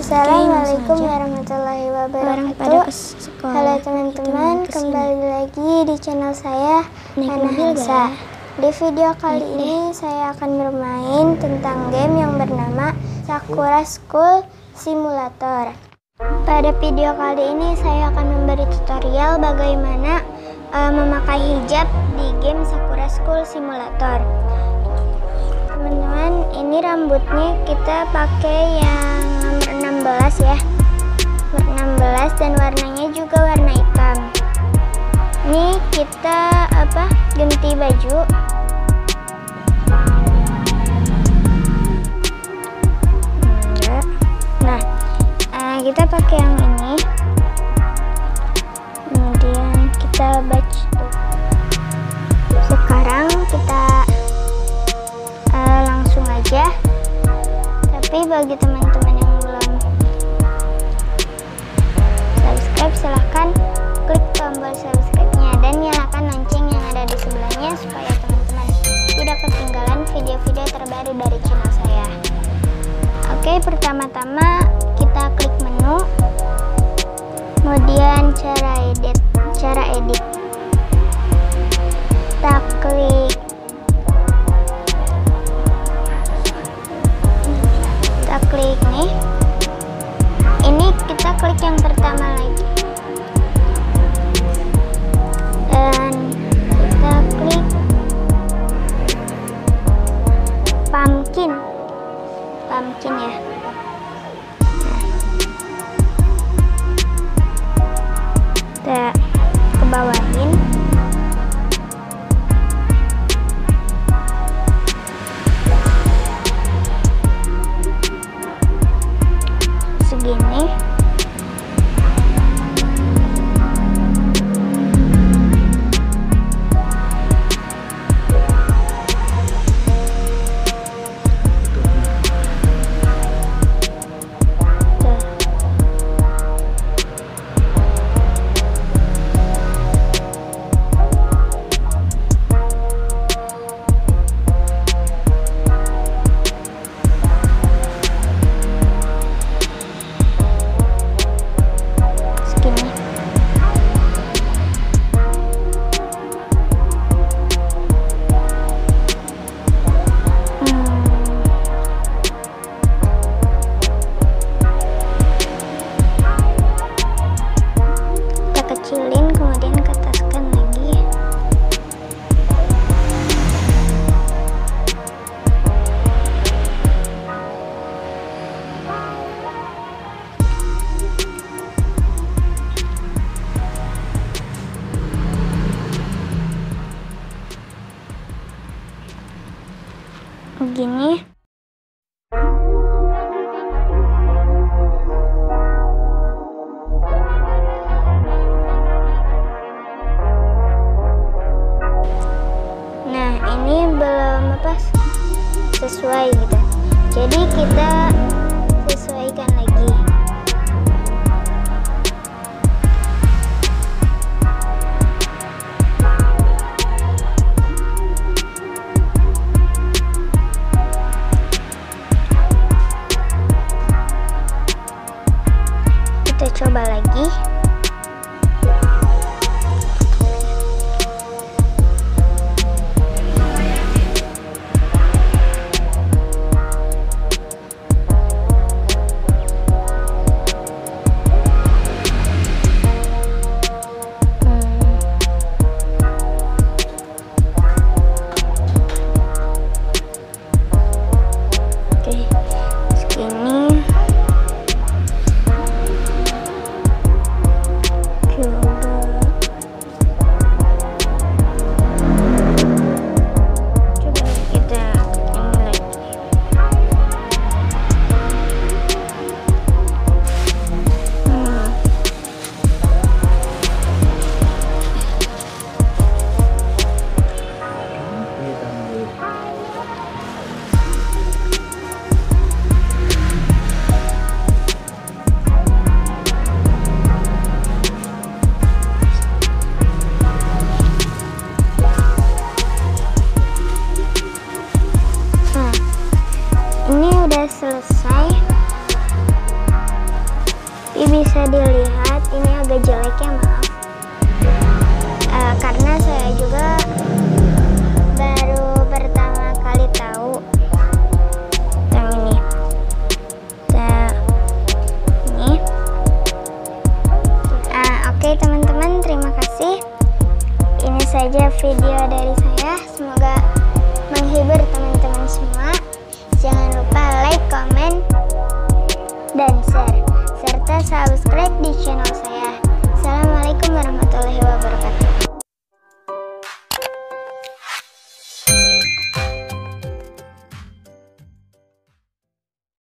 Assalamualaikum warahmatullahi wabarakatuh. Halo teman-teman, kembali lagi di channel saya, Khanza. Di video kali ini saya akan bermain tentang game yang bernama Sakura School Simulator. Pada video kali ini saya akan memberi tutorial bagaimana memakai hijab di game Sakura School Simulator. Teman-teman, ini rambutnya kita pakai yang nomor 16 ya, nomor 16, dan warnanya juga warna hitam. Ini kita ganti baju. Nah, kita pakai yang ini. Kemudian kita baca. Sekarang kita langsung aja. Tapi bagi teman-teman yang belum subscribe, silahkan klik tombol subscribe-nya dan nyalakan lonceng yang ada di sebelahnya supaya teman-teman tidak ketinggalan video-video terbaru dari channel saya. Oke, pertama-tama kita klik menu, kemudian cara edit. Kita klik nih. Ini kita klik yang pertama lagi. Dan kita klik pumpkin ya. Kita ke bawahin. Segini. Kemudian ke ataskan lagi. Begini. Sesuai gitu, jadi kita sesuaikan lagi. Kita coba lagi. bisa dilihat ini agak jelek ya, maaf. Karena saya juga baru pertama kali tahu yang ini. Oke teman-teman, terima kasih. Ini saja video dari saya. Semoga menghibur teman-teman semua. Jangan lupa like, komen, dan share, serta subscribe di